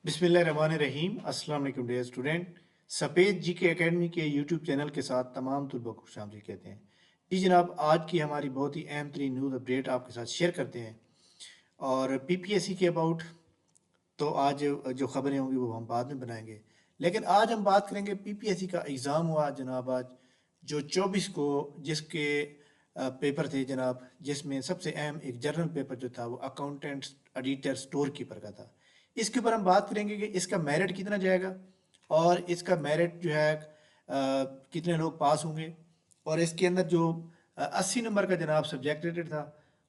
बिस्मिल्लाहिर्रहमानिर्रहीम। अस्सलाम वालेकुम डियर स्टूडेंट। सफ़ेद जी के एकेडमी के यूट्यूब चैनल के साथ तमाम तलबा को खुशामदीद कहते हैं। जी जनाब, आज की हमारी बहुत ही अहम तरीन न्यूज़ अपडेट आपके साथ शेयर करते हैं और पीपीएससी के अबाउट। तो आज जो खबरें होंगी वो हम बाद में बनाएंगे, लेकिन आज हम बात करेंगे पीपीएससी का एग्ज़ाम हुआ जनाब आज, जो 24 को, जिसके पेपर थे जनाब, जिसमें सबसे अहम एक जर्नल पेपर जो था वो अकाउंटेंट एडिटर स्टोर कीपर का था। इसके ऊपर हम बात करेंगे कि इसका मेरिट कितना जाएगा और इसका मेरिट जो है कितने लोग पास होंगे, और इसके अंदर जो 80 नंबर का जनाब सब्जेक्ट रेटेड था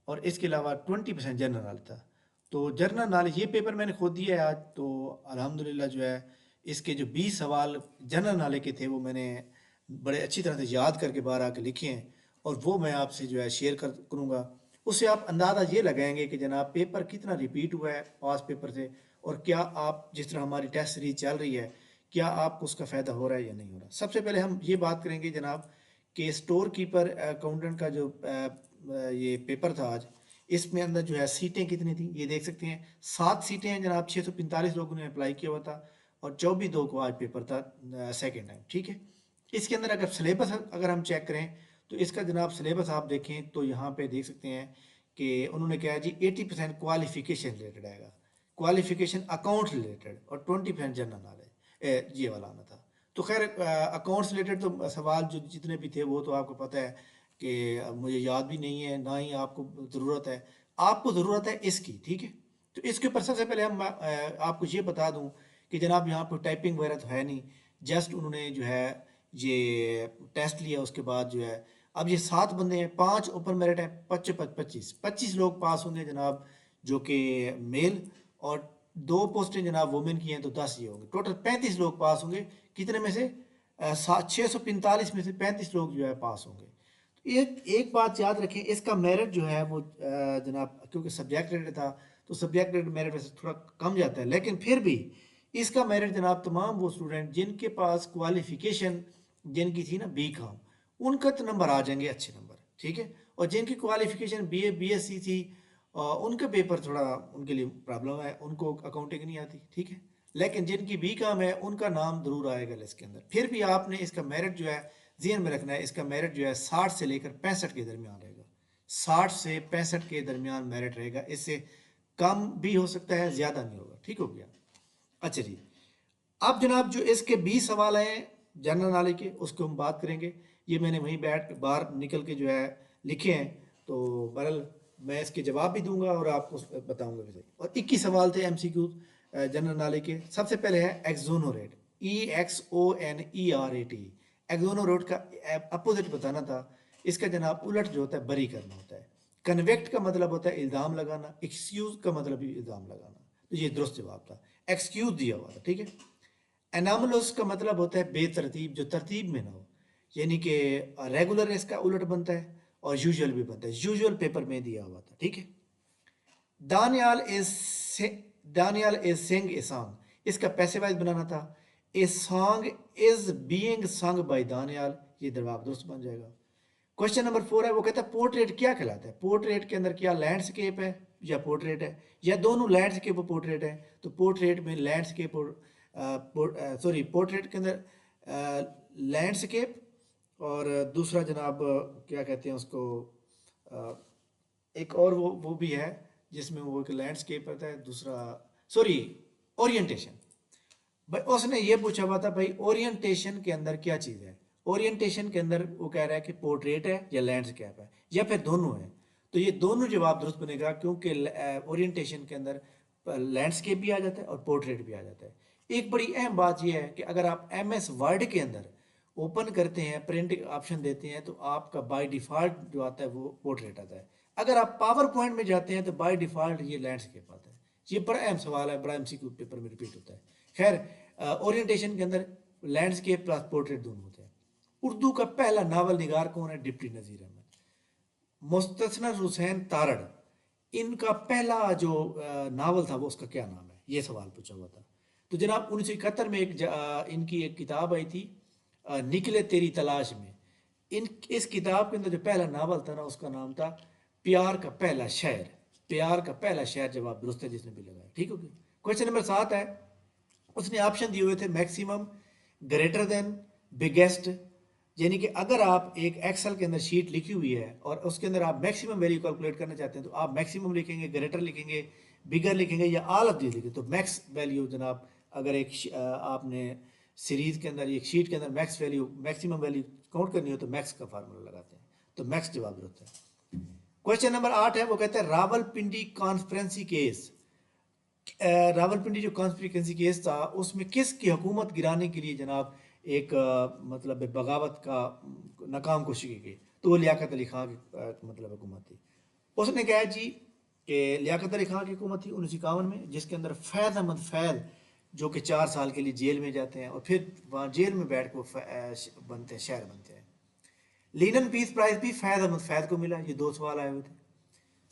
और इसके अलावा 20% जनरल नॉलेज था। तो जनरल नॉलेज ये पेपर मैंने खुद दिया है आज, तो अल्हम्दुलिल्लाह जो है इसके जो 20 सवाल जनरल नॉलेज के थे वो मैंने बड़े अच्छी तरह से याद करके बाहर आके लिखे हैं और वो मैं आपसे जो है शेयर करूँगा। उससे आप अंदाज़ा ये लगाएंगे कि जनाब पेपर कितना रिपीट हुआ है पास पेपर से, और क्या आप, जिस तरह हमारी टेस्ट सीरीज चल रही है, क्या आपको उसका फ़ायदा हो रहा है या नहीं हो रहा। सबसे पहले हम ये बात करेंगे जनाब कि स्टोर कीपर अकाउंटेंट का जो ये पेपर था आज, इसमें अंदर जो है सीटें कितनी थी ये देख सकते हैं। 7 सीटें हैं जनाब, 645 लोगों ने अप्लाई किया हुआ था और 24/2 को आज पेपर था सेकेंड टाइम। ठीक है, इसके अंदर अगर सिलेबस अगर हम चेक करें तो इसका जनाब सिलेबस आप देखें तो यहाँ पे देख सकते हैं कि उन्होंने क्या है जी, 80% क्वालिफिकेशन रिलेटेड आएगा, क्वालिफिकेशन अकाउंट रिलेटेड, और 20% जनरल नॉलेज ये वाला आना था। तो खैर अकाउंट्स रिलेटेड तो सवाल जो जितने भी थे वो तो आपको पता है कि मुझे याद भी नहीं है, ना ही आपको ज़रूरत है। आपको ज़रूरत है इसकी, ठीक है। तो इसके ऊपर सबसे पहले हम आपको ये बता दूं कि जनाब यहाँ पर टाइपिंग वगैरह तो है नहीं, जस्ट उन्होंने जो है ये टेस्ट लिया, उसके बाद जो है अब ये 7 बंदे हैं, 5 ओपन मेरिट है, 25 लोग पास होंगे जनाब, जो कि मेल, और 2 पोस्टें जनाब वुमेन की हैं तो 10 ये होंगे, टोटल 35 लोग पास होंगे। कितने में से 645 में से 35 लोग जो है पास होंगे। तो एक एक बात याद रखें, इसका मेरिट जो है वो जनाब, क्योंकि सब्जेक्ट रेटेड था तो सब्जेक्ट रेटेड मेरिट वैसे थोड़ा कम जाता है, लेकिन फिर भी इसका मेरिट जनाब तमाम वो स्टूडेंट जिनके पास क्वालिफिकेशन जिनकी थी ना बीकॉम, उनका तो नंबर आ जाएंगे अच्छे नंबर, ठीक है। और जिनकी क्वालिफिकेशन बीए बीएससी थी उनका पेपर थोड़ा उनके लिए प्रॉब्लम है, उनको अकाउंटिंग नहीं आती, ठीक है। लेकिन जिनकी बीकॉम है उनका नाम जरूर आएगा लिस्ट के अंदर। फिर भी आपने इसका मेरिट जो है ज़हन में रखना है, इसका मेरिट जो है 60 से लेकर 65 के दरमियान रहेगा। 60 से 65 के दरमियान मेरिट रहेगा, इससे कम भी हो सकता है, ज़्यादा नहीं होगा, ठीक हो गया। अच्छा जी, अब जनाब जो इसके 20 सवाल हैं जनरल नॉलेज के, उसको हम बात करेंगे। ये मैंने वहीं बैठ बाहर निकल के जो है लिखे हैं, तो बहरहाल मैं इसके जवाब भी दूंगा और आपको बताऊंगा भी सही। और 21 सवाल थे एमसीक्यू जनरल नॉलेज के। सबसे पहले है एक्सोनोरेट, EXONERAT। एक्सोनोरेट का अपोजिट बताना था, इसका जनाब उलट जो होता है बरी करना होता है। कन्वेक्ट का मतलब होता है इल्ज़ाम लगाना, एक्सक्यूज का मतलब भी इल्ज़ाम लगाना। तो ये दुरुस्त जवाब था, एक्सक्यूज दिया हुआ था, ठीक है। एनामलस का मतलब होता है बेतरतीब, जो तरतीब में ना हो, यानी कि रेगुलर इसका उलट बनता है और यूजुअल भी बनता है, यूजुअल पेपर में दिया हुआ था, ठीक है। Daniyal is Daniyal is sing a song, इसका पैसिवाइज बनाना था, a song is being song by Daniyal, ये जवाब दुरुस्त बन जाएगा। क्वेश्चन नंबर 4 है, वो कहता है पोर्ट्रेट क्या कहलाता है। पोर्ट्रेट के अंदर क्या लैंडस्केप है या पोर्ट्रेट है, या दोनों लैंडस्केप और पोर्ट्रेट है। तो पोर्ट्रेट में लैंडस्केप और सॉरी पोर्ट्रेट के अंदर लैंडस्केप, और दूसरा जनाब क्या कहते हैं उसको, अ, एक और वो भी है जिसमें वो एक लैंडस्केप होता है, दूसरा सॉरी ओरिएंटेशन। भाई उसने ये पूछा हुआ था, भाई ओरिएंटेशन के अंदर क्या चीज़ है। ओरिएंटेशन के अंदर वो कह रहा है कि पोर्ट्रेट है या लैंडस्केप है या फिर दोनों है। तो ये दोनों जवाब दुरुस्त बनेगा, क्योंकि ओरिएंटेशन के अंदर लैंडस्केप भी आ जाता है और पोर्ट्रेट भी आ जाता है। एक बड़ी अहम बात यह है कि अगर आप MS वर्ड के अंदर ओपन करते हैं, प्रिंट ऑप्शन देते हैं, तो आपका बाय डिफ़ॉल्ट जो आता है वो पोर्ट्रेट आता है। अगर आप पावर पॉइंट में जाते हैं तो बाय डिफ़ॉल्ट ये लैंडस्केप आता है। ये बड़ा अहम सवाल है, बड़ा MCQ पेपर में रिपीट होता है। खैर ओरिएंटेशन के अंदर लैंडस्केप प्लस पोर्ट्रेट दोनों होते हैं। उर्दू का पहला नावल निगार कौन है। डिप्टी नज़ीर अहमद। मुस्तसनर हुसैन तारड़, इनका पहला जो नावल था वो उसका क्या नाम है, ये सवाल पूछा हुआ था। तो जनाब 1971 में इनकी एक किताब आई थी, निकले तेरी तलाश में। इस किताब के अंदर जो पहला नावल था ना, उसका नाम था प्यार का पहला शहर। प्यार का पहला शहर जवाब दुरुस्त है, जिसने भी लगाया, ठीक हो गया। क्वेश्चन नंबर 7 है, उसने ऑप्शन दिए हुए थे मैक्सिमम, ग्रेटर देन, बिगेस्ट। यानी कि अगर आप एक एक्सेल के अंदर शीट लिखी हुई है और उसके अंदर आप मैक्सिमम वैल्यू कैलकुलेट करना चाहते हैं तो आप मैक्सिमम लिखेंगे, ग्रेटर लिखेंगे, बिगर लिखेंगे या ऑल ऑफ दीज लिखेंगे। तो मैक्स वैल्यू जनाब, अगर एक आपने सीरीज के अंदर एक शीट के अंदर max value maximum value count करनी हो तो मैक्स का फार्मूला लगाते हैं, तो मैक्स जवाब होता है। क्वेश्चन नंबर 8 है, वो कहते हैं रावलपिंडी कॉन्फ्रेंसी केस। रावलपिंडी जो कॉन्स्पिरेसी केस था उसमें किसकी हुकूमत गिराने के लिए जनाब एक मतलब बगावत का नाकाम कोशिश की गई, तो वो लियाकत अली खां की मतलब हुकूमत थी। उसने कहा जी कि लियाकत अली खां की हुकूमत थी 1951 में, जिसके अंदर फैज़ अहमद फैज़ जो कि 4 साल के लिए जेल में जाते हैं और फिर वहाँ जेल में बैठ कर बनते हैं, शहर बनते हैं। लीनन पीस प्राइज भी फैज़ अहमद फैज़ को मिला। ये 2 सवाल आए हुए थे।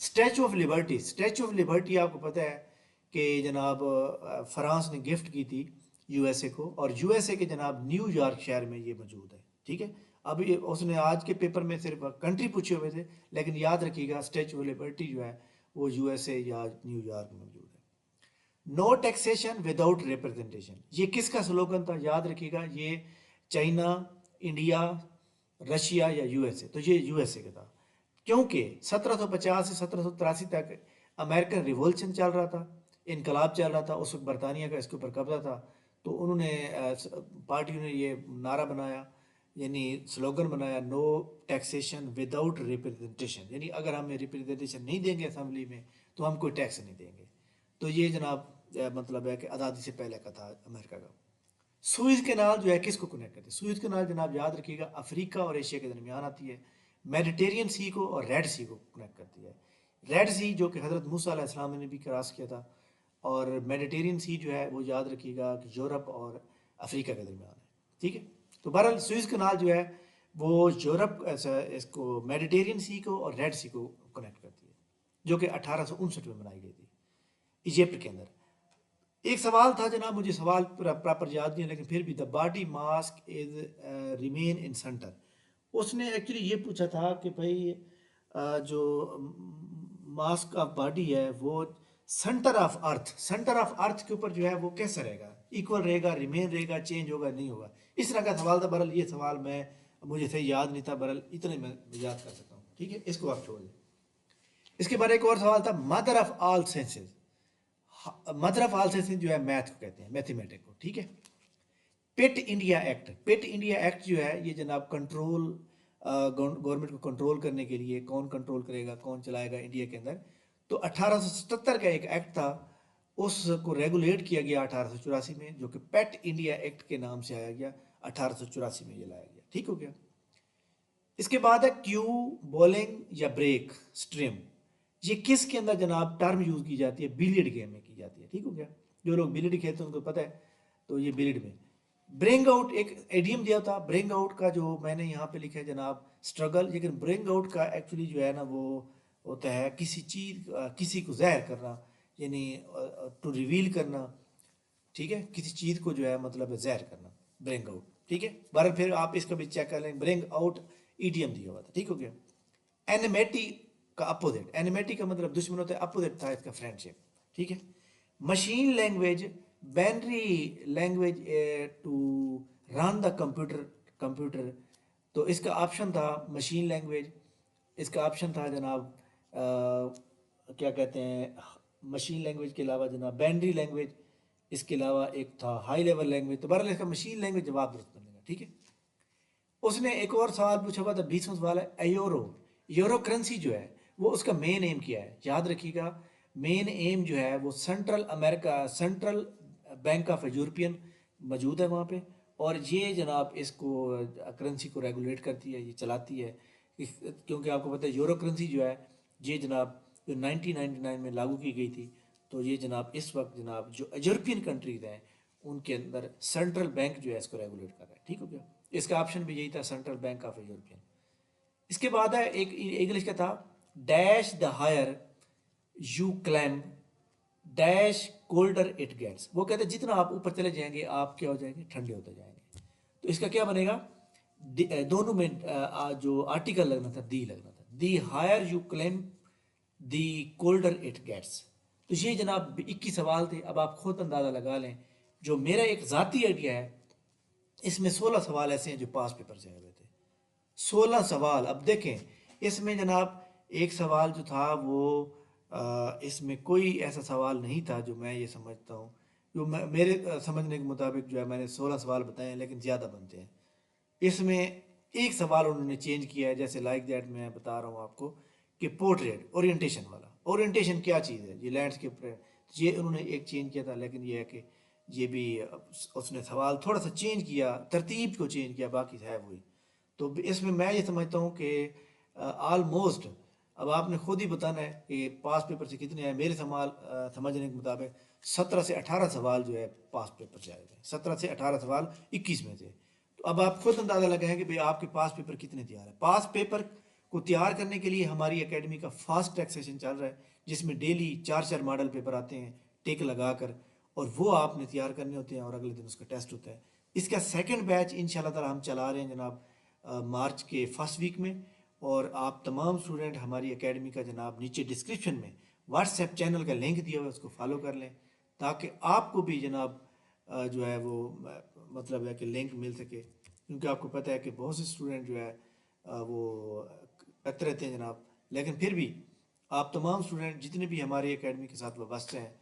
Statue of liberty, statue of liberty आपको पता है कि जनाब फ्रांस ने गिफ्ट की थी यूएसए को, और यूएसए के जनाब न्यूयॉर्क शहर में ये मौजूद है। ठीक है, अभी उसने आज के पेपर में सिर्फ कंट्री पूछे हुए थे, लेकिन याद रखिएगा स्टैचू ऑफ लिबर्टी जो है वो यूएसए या न्यूयॉर्क में मौजूद है। नो टैक्सेशन विदाउट रिप्रेजेंटेशन, ये किसका स्लोगन था, याद रखिएगा, ये चाइना, इंडिया, रशिया या यूएसए, तो ये यूएसए का था। क्योंकि 1750 से 1783 तक अमेरिकन रिवॉल्यूशन चल रहा था, इनकलाब चल रहा था, उस वक्त बरतानिया का इसके ऊपर कब्जा था। तो उन्होंने पार्टियों ने ये नारा बनाया, यानी स्लोगन बनाया, नो टैक्सेशन विदाउट रिप्रेजेंटेशन, यानी अगर हमें रिप्रेजेंटेशन नहीं देंगे असेंबली में तो हम कोई टैक्स नहीं देंगे। तो ये जनाब मतलब है कि आज़ादी से पहले का था अमेरिका का। सुइज कैनाल जो है किसको कनेक्ट करती है, सुइज कैनाल जनाब याद रखिएगा अफ्रीका और एशिया के दरमियान आती है, मेडिटेरियन सी को और रेड सी को कनेक्ट करती है। रेड सी जो कि हज़रत मूसा अलैहिस्सलाम ने भी क्रॉस किया था, और मेडिटेरियन सी जो है वो याद रखिएगा कि यूरोप और अफ्रीका के दरमियान है। ठीक है, तो बहरहाल सुइज कैनाल जो है वो यूरोप इसको मेडिटेरियन सी को और रेड सी को कनेक्ट करती है, जो कि 1859 में बनाई गई थी इजिप्ट के अंदर। एक सवाल था जनाब, मुझे सवाल प्रॉपर याद नहीं है, लेकिन फिर भी, the body mask is remain in centre. उसने एक्चुअली ये पूछा था कि भाई जो मास्क ऑफ बॉडी है वो centre of earth, centre of earth के ऊपर जो है वो कैसा रहेगा, इक्वल रहेगा, रिमेन रहेगा, चेंज होगा, नहीं होगा, इस तरह का सवाल था। बहरहाल ये सवाल मैं मुझे सही याद नहीं था, बहरहाल इतने मैं याद कर सकता हूँ। ठीक है, इसको आप छोड़ दें। इसके बाद एक और सवाल था, mother of all sciences, mother of all sciences जो है मैथ को कहते हैं, मैथमेटिक को। ठीक है, पिट इंडिया एक्ट, पिट इंडिया एक्ट जो है ये जनाब कंट्रोल, गवर्नमेंट को कंट्रोल करने के लिए, कौन कंट्रोल करेगा, कौन चलाएगा इंडिया के अंदर, तो 1877 का एक एक्ट था, उसको रेगुलेट किया गया 1884 में, जो कि पेट इंडिया एक्ट के नाम से आया गया, 1884 में ये लाया गया। ठीक हो गया। इसके बाद है क्यू, बॉलिंग या ब्रेक, स्ट्रिम, ये किसके अंदर जनाब टर्म यूज की जाती है, बिलियर्ड गेम में की जाती है। ठीक हो गया, जो लोग बिलियर्ड खेलते हैं उनको पता है, तो ये बिलियर्ड में। ब्रिंग आउट एक एडियम दिया था, ब्रिंग आउट का जो मैंने यहाँ पे लिखा है जनाब स्ट्रगल, लेकिन ब्रिंग आउट का एक्चुअली जो है ना वो होता है किसी चीज, किसी को ज़ाहिर करना, यानी टू रिवील करना। ठीक है, किसी चीज़ को जो है मतलब ज़ाहिर करना, ब्रिंग आउट। ठीक है, बार फिर आप इसका भी चेक कर लें, ब्रिंग आउट ईडीएम दिया हुआ था। ठीक हो गया। एनिमेटी का अपोजिट, एनिमेटी का मतलब दुश्मन होता है, अपोजिट था इसका फ्रेंडशिप। ठीक है, machine language, binary language to run the computer, computer, तो इसका ऑप्शन था मशीन लैंग्वेज, इसका ऑप्शन था जनाब क्या कहते हैं, मशीन लैंग्वेज के अलावा जनाब बाइनरी लैंग्वेज, इसके अलावा एक था हाई लेवल लैंग्वेज, तो बहरहाल इसका मशीन लैंग्वेज जवाब दुरुस्त बनेगा। ठीक है, उसने एक और सवाल पूछा हुआ था, 20वां सवाल है, यूरो, यूरो करेंसी जो है वो उसका मेन एम क्या है, याद रखिएगा, मेन एम जो है वो central America, central bank of European मौजूद है वहाँ पे, और ये जनाब इसको करेंसी को रेगुलेट करती है, ये चलाती है। क्योंकि आपको पता है यूरो करेंसी जो है ये जनाब जो 1999 में लागू की गई थी, तो ये जनाब इस वक्त जनाब जो यूरोपियन कंट्रीज हैं उनके अंदर सेंट्रल बैंक जो है इसको रेगुलेट कर रहा है। ठीक हो गया, इसका ऑप्शन भी यही था, सेंट्रल बैंक ऑफ यूरोपियन। इसके बाद है एक इंग्लिश का था, dash the higher you climb dash colder it gets, वो कहते हैं जितना आप ऊपर चले जाएंगे आप क्या हो जाएंगे, ठंडे होते जाएंगे। तो इसका क्या बनेगा, दोनों में जो आर्टिकल लगना था दी लगना था, the higher you climb the colder it gets. तो ये जनाब 21 सवाल थे, अब आप खुद अंदाज़ा लगा लें जो मेरा एक ज़ाती आइडिया है, इसमें 16 सवाल ऐसे हैं जो पास पेपर से आए हुए थे। 16 सवाल। अब देखें, इसमें जनाब एक सवाल जो था वो इसमें कोई ऐसा सवाल नहीं था जो मैं ये समझता हूँ, जो मेरे समझने के मुताबिक जो है मैंने 16 सवाल बताए हैं, लेकिन ज़्यादा बनते हैं। इसमें एक सवाल उन्होंने चेंज किया है, जैसे लाइक दैट मैं बता रहा हूँ आपको कि पोर्ट्रेट ओरिएंटेशन वाला। ओरिएंटेशन क्या चीज़ है, ये लैंडस्केप, ये उन्होंने एक चेंज किया था, लेकिन ये है कि ये भी उसने सवाल थोड़ा सा चेंज किया, तरतीब को चेंज किया, बाकी है वही। तो इसमें मैं ये समझता हूँ कि ऑलमोस्ट अब आपने खुद ही बताना है कि पास पेपर से कितने आए। मेरे सवाल समझने के मुताबिक 17 से 18 सवाल जो है पास पेपर से आए थे। 17 से 18 सवाल 21 में थे। तो अब आप खुद अंदाज़ा लगाएं कि भाई आपके पास पेपर कितने तैयार है। पास पेपर को तैयार करने के लिए हमारी एकेडमी का फास्ट ट्रैक सेशन चल रहा है, जिसमें डेली 4 मॉडल पेपर आते हैं टिक लगा कर, और वो आपने तैयार करने होते हैं और अगले दिन उसका टेस्ट होता है। इसका सेकंड बैच इंशाल्लाह ताला हम चला रहे हैं जनाब मार्च के फर्स्ट वीक में। और आप तमाम स्टूडेंट हमारी एकेडमी का जनाब नीचे डिस्क्रिप्शन में व्हाट्सएप चैनल का लिंक दिया हुआ है, उसको फॉलो कर लें, ताकि आपको भी जनाब जो है वो मतलब है कि लिंक मिल सके। क्योंकि आपको पता है कि बहुत से स्टूडेंट जो है वो करते रहते हैं जनाब, लेकिन फिर भी आप तमाम स्टूडेंट जितने भी हमारी एकेडमी के साथ वाबस्ते हैं,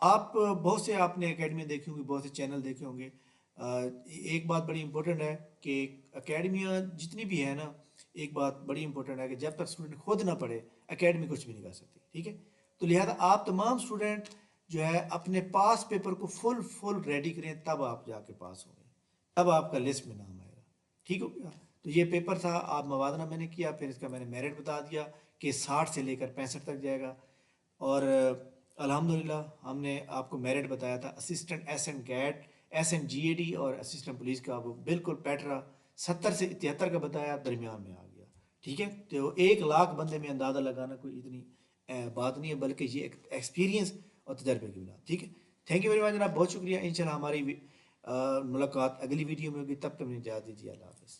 आप बहुत से आपने एकेडमी देखी होंगी, बहुत से चैनल देखे होंगे। एक बात बड़ी इंपॉर्टेंट है कि एकेडमियाँ जितनी भी है ना, एक बात बड़ी इंपॉर्टेंट है कि जब तक स्टूडेंट खुद ना पढ़े एकेडमी कुछ भी नहीं कर सकती, ठीक है। तो लिहाजा आप तमाम स्टूडेंट जो है अपने पास पेपर को फुल रेडी करें, तब आप जाके पास होंगे, तब आपका लिस्ट में नाम आएगा, ठीक हो गया। तो ये पेपर था, आप मवादना मैंने किया, फिर इसका मैंने मेरिट बता दिया कि 60 से लेकर 65 तक जाएगा। और अल्हम्दुलिल्लाह हमने आपको मेरिट बताया था assistant S and GAD, S and G A D और असिस्टेंट पुलिस का, वो बिल्कुल पैटरा 70 से 73 का बताया, दरमियान में आ गया, ठीक है। तो 1 लाख बंदे में अंदाज़ा लगाना कोई इतनी बात नहीं है, बल्कि ये एक एक्सपीरियंस और तजर्बे की बिना, ठीक है। थैंक यू वेरी मच जनाब, बहुत शुक्रिया। इंशाल्लाह हमारी मुलाकात अगली वीडियो में होगी, तब तक मुझे इजाज़त दीजिए। अल्लाह हाफ़िज़।